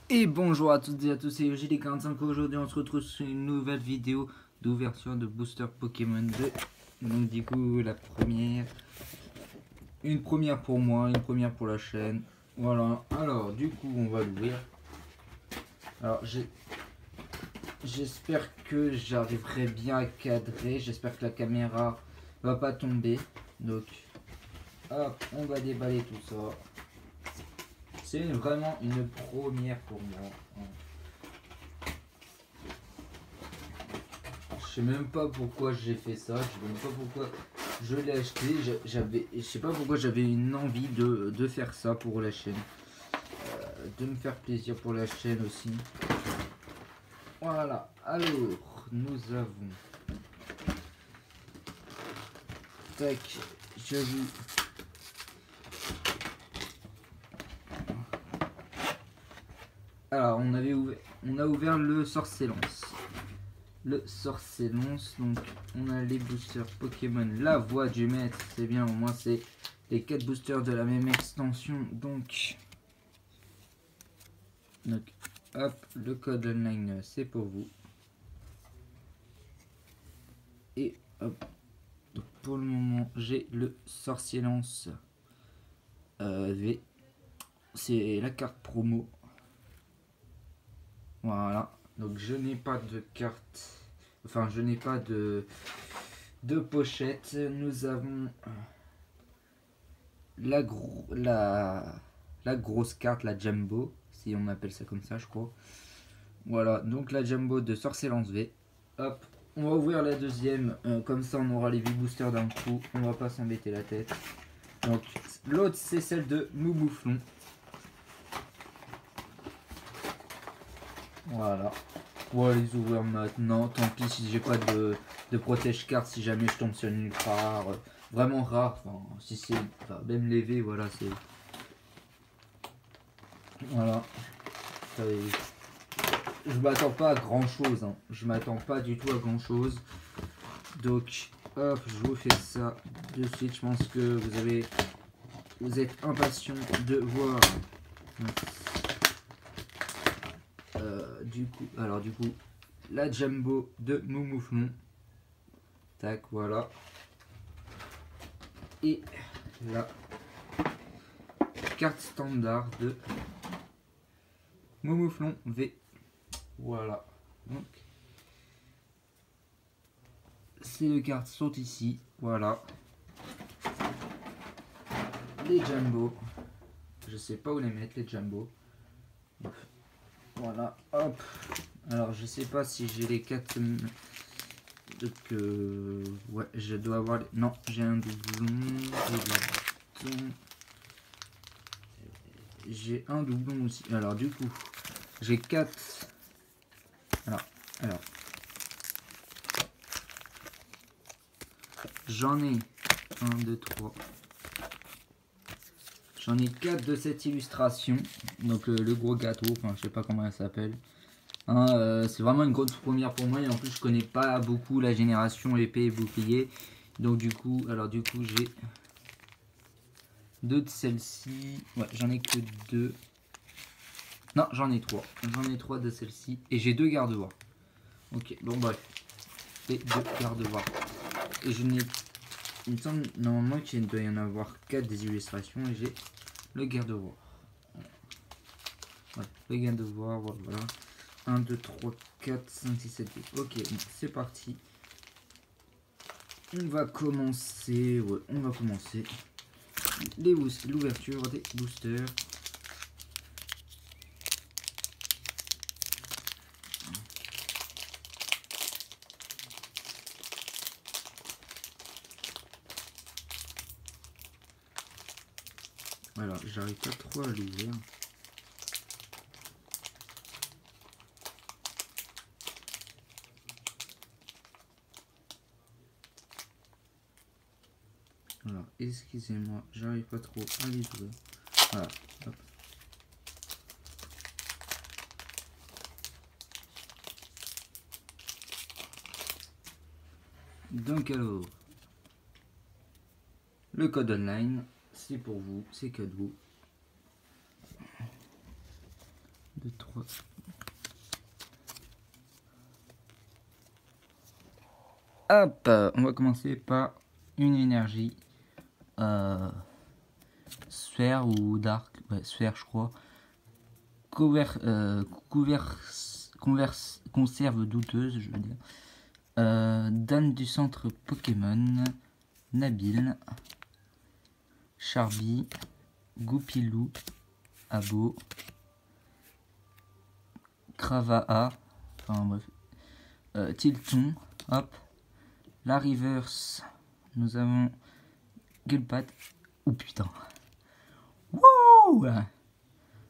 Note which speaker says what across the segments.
Speaker 1: Et bonjour à toutes et à tous, c'est JD45. Aujourd'hui on se retrouve sur une nouvelle vidéo d'ouverture de booster Pokémon 2. Donc du coup une première pour moi, une première pour la chaîne. Voilà, alors du coup on va l'ouvrir. Alors j'espère que j'arriverai bien à cadrer, j'espère que la caméra va pas tomber. Donc hop, on va déballer tout ça. C'est vraiment une première pour moi. Je sais même pas pourquoi j'ai fait ça, je sais même pas pourquoi je l'ai acheté. Je sais pas pourquoi j'avais une envie de faire ça pour la chaîne. De me faire plaisir pour la chaîne aussi. Voilà, alors nous avons. Tac, j'ai vu. Alors on a ouvert le Sorcelance. Le Sorcelance, donc on a les boosters Pokémon, la voix du maître, c'est bien, au moins c'est les 4 boosters de la même extension, donc hop, le code online c'est pour vous. Et hop, donc pour le moment j'ai le Sorcier-Lance V, c'est la carte promo. Voilà, donc je n'ai pas de carte, enfin je n'ai pas de pochette. Nous avons la grosse carte, la Jumbo, si on appelle ça comme ça je crois. Voilà, donc la Jumbo de Sorcelance V. Hop, on va ouvrir la deuxième, comme ça on aura les 8 boosters d'un coup, on va pas s'embêter la tête. Donc l'autre c'est celle de Moumouflon. Voilà, on va les ouvrir maintenant, tant pis si j'ai pas de protège carte, si jamais je tombe sur une ultra rare, vraiment rare, enfin si c'est, enfin, même les V, voilà c'est... Voilà, je m'attends pas à grand chose, hein. Je m'attends pas du tout à grand chose. Donc hop, je vous fais ça de suite. Je pense que vous êtes impatient de voir. Du coup, la Jumbo de Moumouflon. Tac, voilà. Et la carte standard de Moumouflon V. Voilà. Donc ces deux cartes sont ici. Voilà. Les Jumbo. Je sais pas où les mettre, les Jumbo. Voilà, hop. Alors je sais pas si j'ai les 4. Donc ouais, je dois avoir. Non, j'ai un doublon. J'ai un doublon aussi. Alors du coup, j'ai 4. Alors. J'en ai 1, 2, 3. J'en ai 4 de cette illustration. Donc le gros gâteau, enfin je sais pas comment elle s'appelle. Hein, c'est vraiment une grosse première pour moi et en plus je connais pas beaucoup la génération épée et bouclier. Donc du coup j'ai 2 de celles-ci. Ouais, j'en ai que 2. Non, j'en ai 3. J'en ai 3 de celles-ci. Et j'ai 2 garde-voix. Ok, bon bref. Et 2 garde-voix. Et je n'ai... Il me semble normalement qu'il doit y en avoir 4 des illustrations. Et j'ai le garde-voix. Voilà, le garde-voix, voilà. 1, 2, 3, 4, 5, 6, 7, 8. Ok, bon, c'est parti. On va commencer... Ouais, on va commencer. L'ouverture des boosters. Alors, j'arrive pas trop à l'ouvrir. Alors, excusez-moi, j'arrive pas trop à les ouvrir. Voilà, hop. Donc alors, le code online, c'est pour vous, c'est cadeau. 2, 3. Hop, on va commencer par une énergie sphère ou dark, ouais, sphère je crois. Conserve douteuse, je veux dire. Dame du centre Pokémon, Nabil, Charby, Goupilou, Abo, Cravaha, enfin bref, Tilton, hop, la reverse, nous avons Gulpat, oh putain, wouh.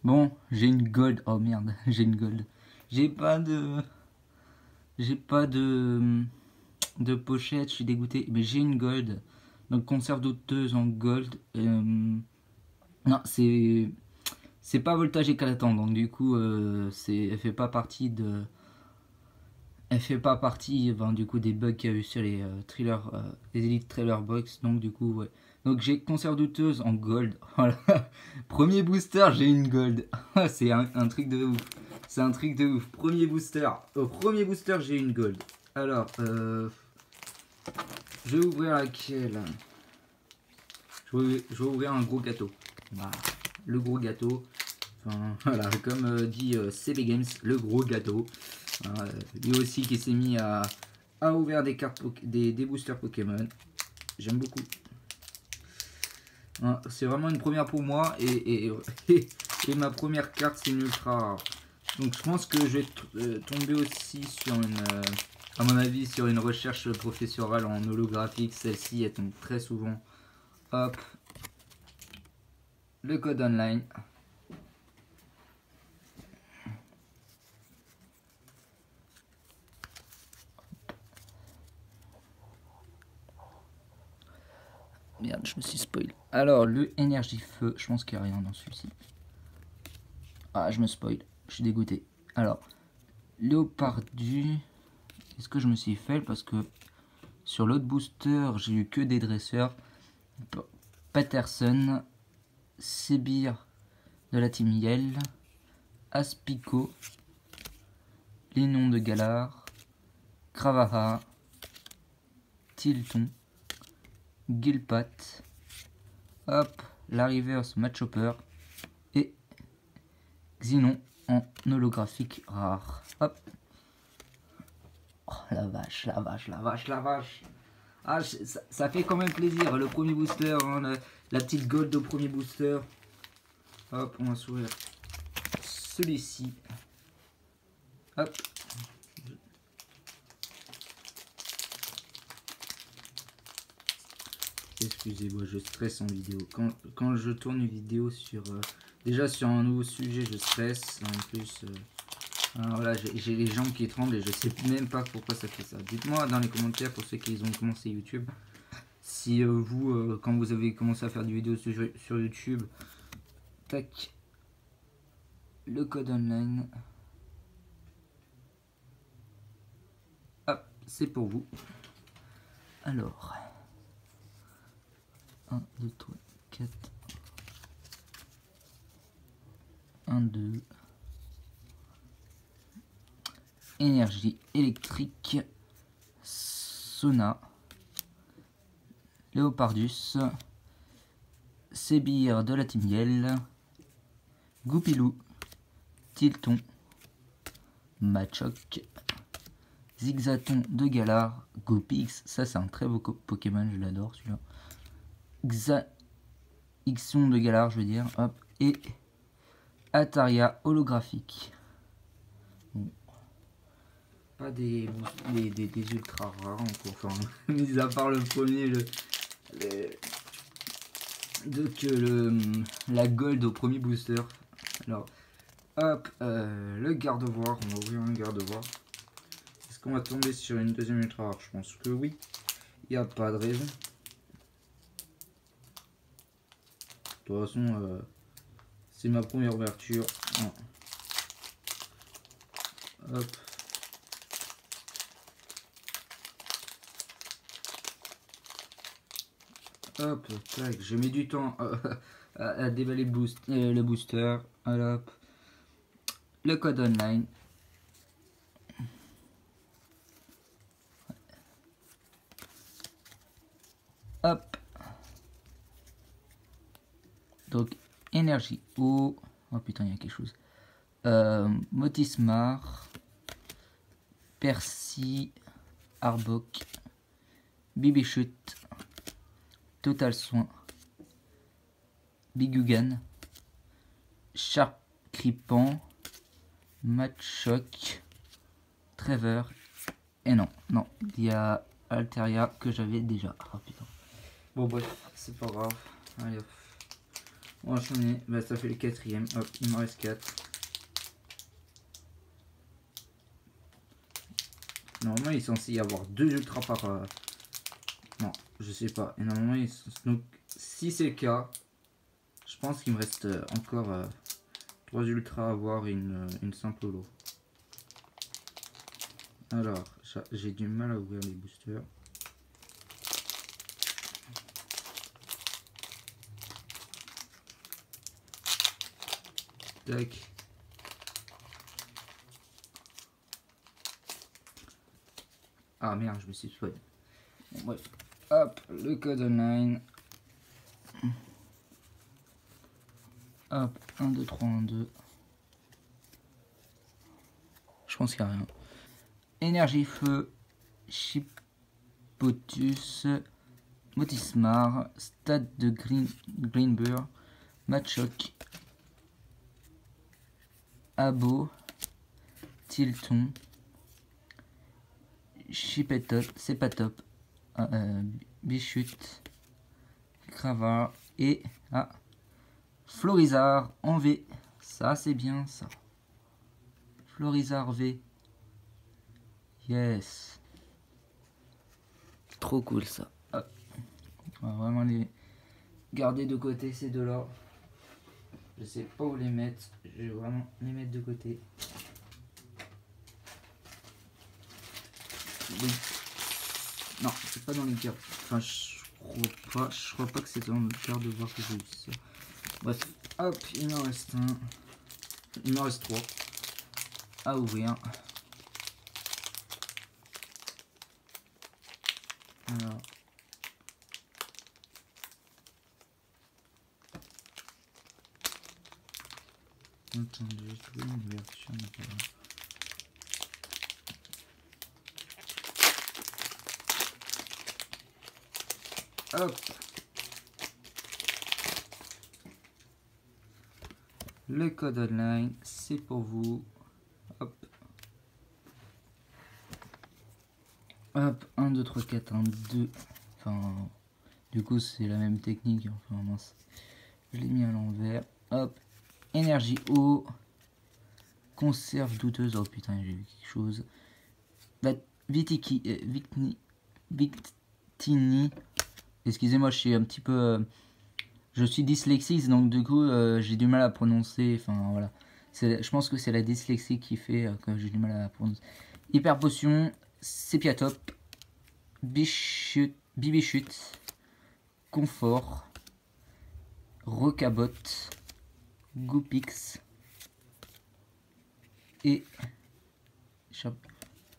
Speaker 1: Bon, j'ai une gold, oh merde, j'ai une gold, j'ai pas de pochette, je suis dégoûté, mais j'ai une gold, donc conserve douteuse en gold, non, c'est pas voltage éclatant, donc du coup, elle fait pas partie de... Elle fait pas partie du coup des bugs qu'il y a eu sur les les Elite Trailer Box, donc du coup, ouais. Donc j'ai conserve douteuse en gold, voilà. Premier booster, j'ai une gold. C'est un truc de ouf. C'est un truc de ouf. Premier booster, j'ai une gold. Alors, je vais ouvrir laquelle? Je vais ouvrir un gros gâteau. Voilà. Le gros gâteau. Enfin, voilà, comme dit CB Games, le gros gâteau. Lui aussi qui s'est mis à ouvrir des cartes des boosters Pokémon. J'aime beaucoup. C'est vraiment une première pour moi et ma première carte c'est une ultra rare. Donc je pense que je vais tomber aussi sur une, à mon avis, sur une recherche professorale en holographique. Celle-ci elle tombe très souvent. Hop, le code online. Merde, je me suis spoil. Alors, le énergie feu, je pense qu'il n'y a rien dans celui-ci. Ah, je me spoil, je suis dégoûté. Alors, Léopardu, est-ce que je me suis fait? Parce que sur l'autre booster, j'ai eu que des dresseurs. Patterson, Sébir de la team Yell, Aspico, les noms de Galar, Cravaha, Tilton, Gilpat, hop, la reverse Matchhopper et Xenon en holographique rare. Hop. Oh la vache, la vache, la vache, la vache. Ah, ça fait quand même plaisir. Le premier booster, hein, la petite gold au premier booster. Hop, on va s'ouvrir celui-ci. Hop. Excusez-moi, je stresse en vidéo. Quand je tourne une vidéo sur... déjà sur un nouveau sujet, je stresse. En plus, voilà, j'ai les jambes qui tremblent et je sais même pas pourquoi ça fait ça. Dites-moi dans les commentaires pour ceux qui ont commencé YouTube. Si vous, quand vous avez commencé à faire des vidéos sur YouTube, tac, le code online. Hop, c'est pour vous. Alors... 1, 2, 3, 4, 1, 2, énergie électrique, Sona, Léopardus, Sébir de la team Yell, Goupilou, Tilton, Machoc, Zigzaton de Galar, Goupix, ça c'est un très beau Pokémon, je l'adore celui-là. Xon de Galar, je veux dire, hop, et Ataria holographique. Bon. Pas des ultra rares encore, enfin, mis à part le premier, la gold au premier booster. Alors, hop, le garde-voir, on va ouvrir un garde-voir. Est-ce qu'on va tomber sur une deuxième ultra rare? Je pense que oui, il n'y a pas de raison. De toute façon, c'est ma première ouverture. Hop. Hop, tac, je mets du temps à déballer le booster. Hop. le code online. Hop. Donc, énergie eau. Oh putain, il y a quelque chose. Motismar. Percy. Arbok. Bibichute. Total Soin. Bigugan. Sharp Cripan. Matchok. Trevor. Et non, il y a Alteria que j'avais déjà. Oh putain. Bon bref, c'est pas grave. Allez hop. On va enchaîner. Bah, ça fait le 4ème. Hop, il me reste 4. Normalement il est censé y avoir 2 ultras par... Non, je sais pas. Et normalement, donc, si c'est le cas, je pense qu'il me reste encore 3 ultras à avoir et une simple holo. Alors, j'ai du mal à ouvrir les boosters. Tac. Ah merde, je me suis spoilé. Bon, bref. Hop, le code online. Hop, 1, 2, 3, 1, 2. Je pense qu'il n'y a rien. Énergie feu. Chipotus. Motismar. Stade de Greenbur. Matchok. Abo. Tilton. Chipetot. C'est pas top. Bichute. Cravar. Et Florizard en V. Ça c'est bien ça. Florizard V. Yes. Trop cool ça. Hop. On va vraiment les garder de côté ces deux-là. Je sais pas où les mettre. Je vais vraiment les mettre de côté. Oui. Non, c'est pas dans les cartes. Enfin, je crois pas que c'est dans le carte de voir que j'ai eu ça. Bref, hop, il m'en reste un. Il m'en reste 3 à ouvrir. Alors. Attendez, j'ai trouvé une version. Hop. Le code online, c'est pour vous. Hop. Hop, 1, 2, 3, 4, 1, 2. Enfin, du coup, c'est la même technique. Enfin, mince. Je l'ai mis à l'envers. Hop. Énergie eau. Conserve douteuse. Oh putain, j'ai vu quelque chose. Victini. Excusez-moi, je suis un petit peu... je suis dyslexique, donc du coup, j'ai du mal à prononcer. Enfin, voilà. Je pense que c'est la dyslexie qui fait que j'ai du mal à prononcer. Hyper potion. Sépiatop. Bibichute. Confort. Rocabot. Goupix. Et...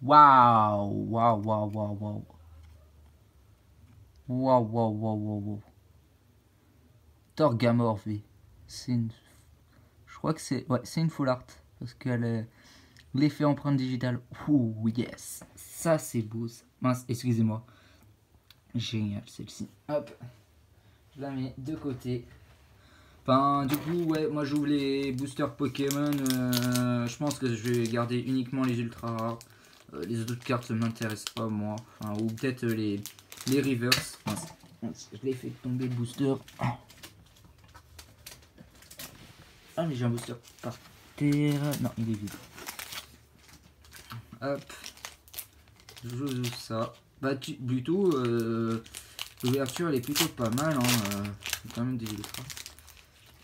Speaker 1: Waouh. Waouh, waouh, waouh, waouh. Waouh, waouh, waouh, waouh, waouh. Torgamor V. C'est une... Je crois que c'est... Ouais, c'est une full art. Parce qu'elle est... L'effet empreinte digitale. Ouh, yes. Ça, c'est beau. Ça. Mince, excusez-moi. Génial, celle-ci. Hop. Je la mets de côté. Enfin, du coup, ouais, moi j'ouvre les boosters Pokémon. Je pense que je vais garder uniquement les ultra rares. Les autres cartes ne m'intéressent pas, moi. Enfin, ou peut-être les reverse. Je l'ai fait tomber le booster. Ah, mais j'ai un booster par terre. Non, il est vide. Hop. Je joue ça. Bah, plutôt, l'ouverture elle est plutôt pas mal. Hein. Il y a quand même des ultras.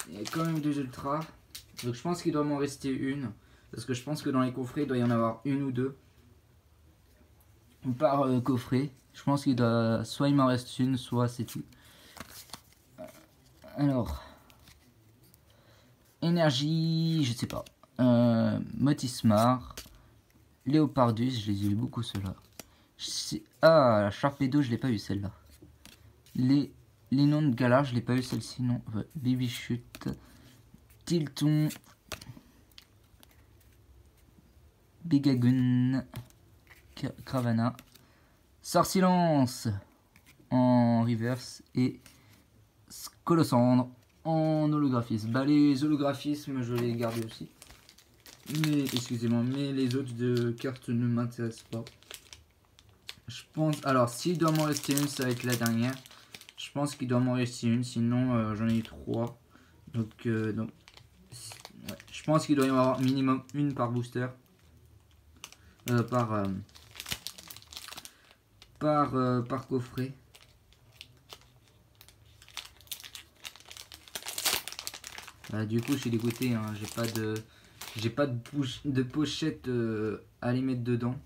Speaker 1: Il y a quand même des ultras. Donc je pense qu'il doit m'en rester une. Parce que je pense que dans les coffrets, il doit y en avoir une ou deux. Par coffret. Je pense qu'il doit... Soit il m'en reste une, soit c'est tout. Alors... Énergie... Je sais pas. Motismar, Léopardus, je les ai eu beaucoup ceux-là. Ah, la Sharpedo, je l'ai pas eu celle-là. Les noms de Galar, je l'ai pas eu celle-ci, non. Bibichute, Tilton, Bigagun, Cravana, Sorsilence en reverse et Colossandre en holographisme. Bah, les holographismes, je les garde aussi. Mais, excusez-moi, mais les autres de cartes ne m'intéressent pas. Je pense, alors s'il doit m'en rester une, ça va être la dernière. Je pense qu'il doit m'en rester une, sinon j'en ai eu 3. Donc, ouais, je pense qu'il doit y en avoir minimum une par booster. Par coffret. Du coup, je suis dégoûté, hein. J'ai pas de pochette à les mettre dedans.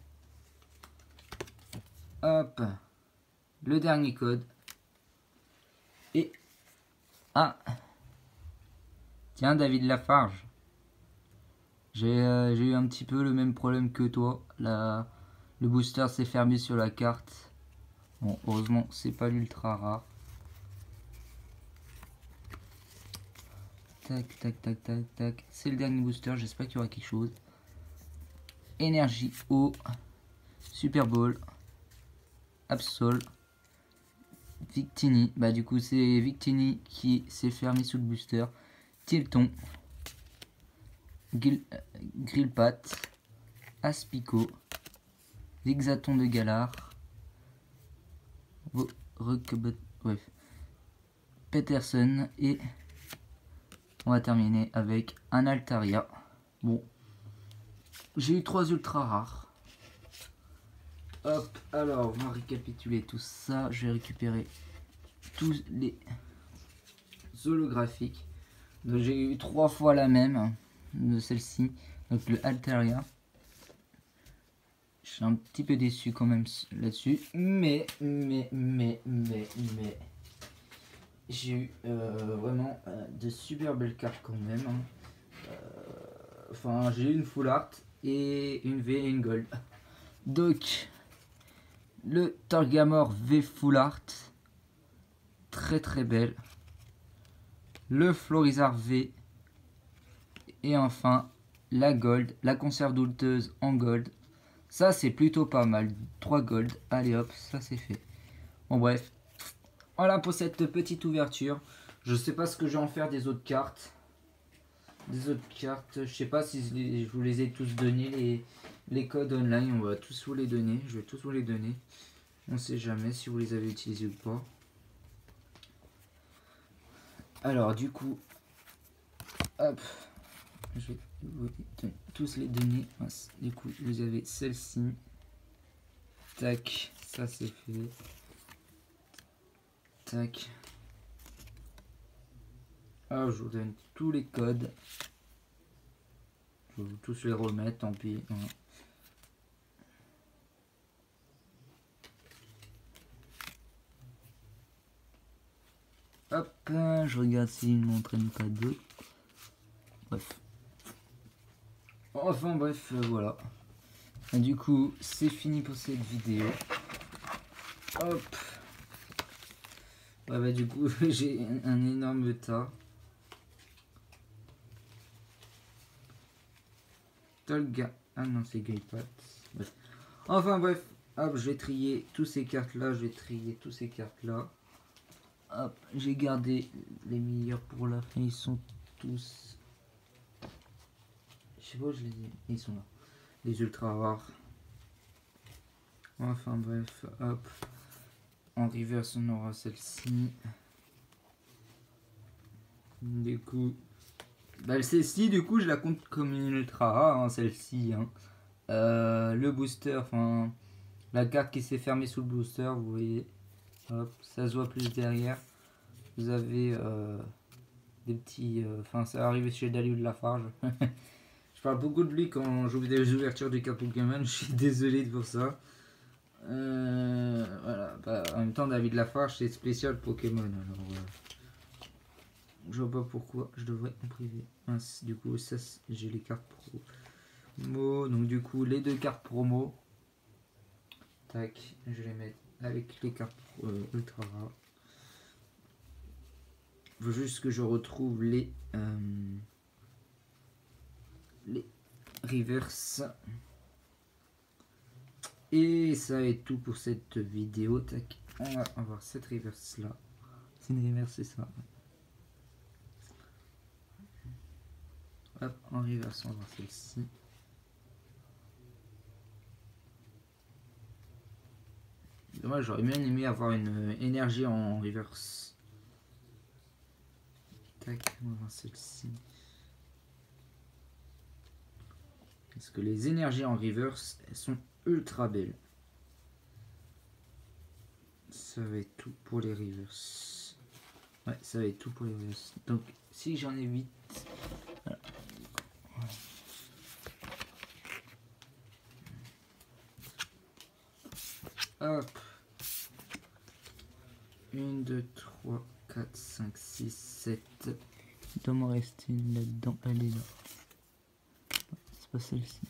Speaker 1: Hop, le dernier code. Et tiens, David Lafarge. J'ai eu un petit peu le même problème que toi. Le booster s'est fermé sur la carte. Bon, heureusement, c'est pas l'ultra rare. Tac, tac, tac, tac, tac. C'est le dernier booster, j'espère qu'il y aura quelque chose. Énergie eau. Super Bowl. Absol. Victini. Bah du coup c'est Victini qui s'est fermé sous le booster. Tilton. Grillpat. Aspico. Vixaton de Galar. Bref. Peterson et on va terminer avec un Altaria. Bon, j'ai eu 3 ultra rares. Hop, alors on va récapituler tout ça. Je vais récupérer tous les holographiques. Donc j'ai eu 3 fois la même de celle-ci. Donc le Altaria. Je suis un petit peu déçu quand même là-dessus. Mais j'ai eu vraiment de super belles cartes quand même. Enfin, j'ai eu une full art et une V et une gold. Donc, le Torgamor V full art. Très très belle. Le Florizard V. Et enfin, la gold. La conserve douteuse en gold. Ça, c'est plutôt pas mal. 3 gold. Allez hop, ça c'est fait. Bon, bref. Voilà pour cette petite ouverture. Je sais pas ce que je vais en faire des autres cartes. Je sais pas si je vous les ai tous donnés. Les codes online, on va tous vous les donner. Je vais tous vous les donner. On sait jamais si vous les avez utilisés ou pas. Alors du coup, hop, je vais vous tous les donner. Du coup, vous avez celle-ci. Tac, ça c'est fait. Tac. Alors, je vous donne tous les codes. Je vais tous les remettre, tant pis. Hop, je regarde s'il ne m'entraîne pas d'autres. Bref. Enfin bref, voilà. Et du coup, c'est fini pour cette vidéo. Hop. Ouais, bah du coup, j'ai un énorme tas. Tolga. Ah non, c'est Gaypat. Bref. Enfin bref, hop, je vais trier tous ces cartes là. Hop, j'ai gardé les meilleurs pour la fin. Ils sont tous. Je sais pas où je les ai. Ils sont là. Les ultra rares. Enfin bref, hop. En reverse, on aura celle-ci. Du coup, bah, celle-ci, du coup, je la compte comme une ultra rare, hein, celle-ci. Hein. Le booster, enfin, la carte qui s'est fermée sous le booster, vous voyez. Hop, ça se voit plus derrière. Vous avez des petits. Enfin, ça arrive chez David Lafarge. Je parle beaucoup de lui quand j'ouvre des ouvertures de cartes Pokémon. Je suis désolé pour ça. Voilà. Bah, en même temps, David Lafarge, c'est spécial Pokémon. Alors, je vois pas pourquoi je devrais en priver. Mince, du coup, ça, j'ai les cartes pro. promo. Donc du coup, les 2 cartes promo. Tac, je vais les mettre avec les cartes ultra rares. Il faut juste que je retrouve les reverse. Et ça est tout pour cette vidéo. Tac, on va avoir cette reverse là. C'est une reverse, c'est ça. Hop, en reverse, on va voir celle-ci. Dommage, j'aurais bien aimé avoir une énergie en reverse. Tac, on va voir celle-ci. Parce que les énergies en reverse, elles sont ultra belles. Ça va être tout pour les reverse. Ouais, ça va être tout pour les reverse. Donc, si j'en ai 8. Voilà. Hop. 1, 2, 3, 4, 5, 6, 7. Il doit m'en rester une là-dedans. Elle est là. C'est pas celle-ci.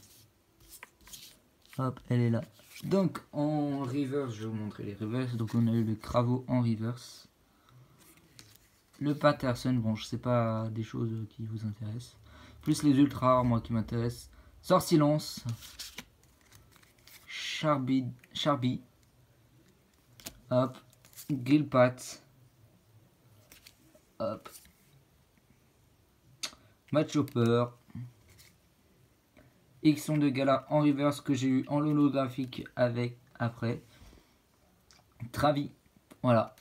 Speaker 1: Hop, elle est là. Donc en reverse, je vais vous montrer les reverse. Donc on a eu le Cravo en reverse. Le Patterson, bon je sais pas des choses qui vous intéressent. Plus les ultra rares, moi qui m'intéressent. Sortilence. Charby. Hop. Grillpat. Hop. Matchhopper. Ixon de Gala en reverse que j'ai eu en holographique avec après. Travi. Voilà.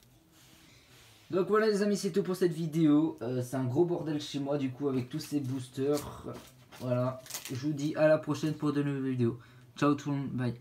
Speaker 1: Donc voilà les amis, c'est tout pour cette vidéo. C'est un gros bordel chez moi du coup avec tous ces boosters. Voilà. Je vous dis à la prochaine pour de nouvelles vidéos. Ciao tout le monde. Bye.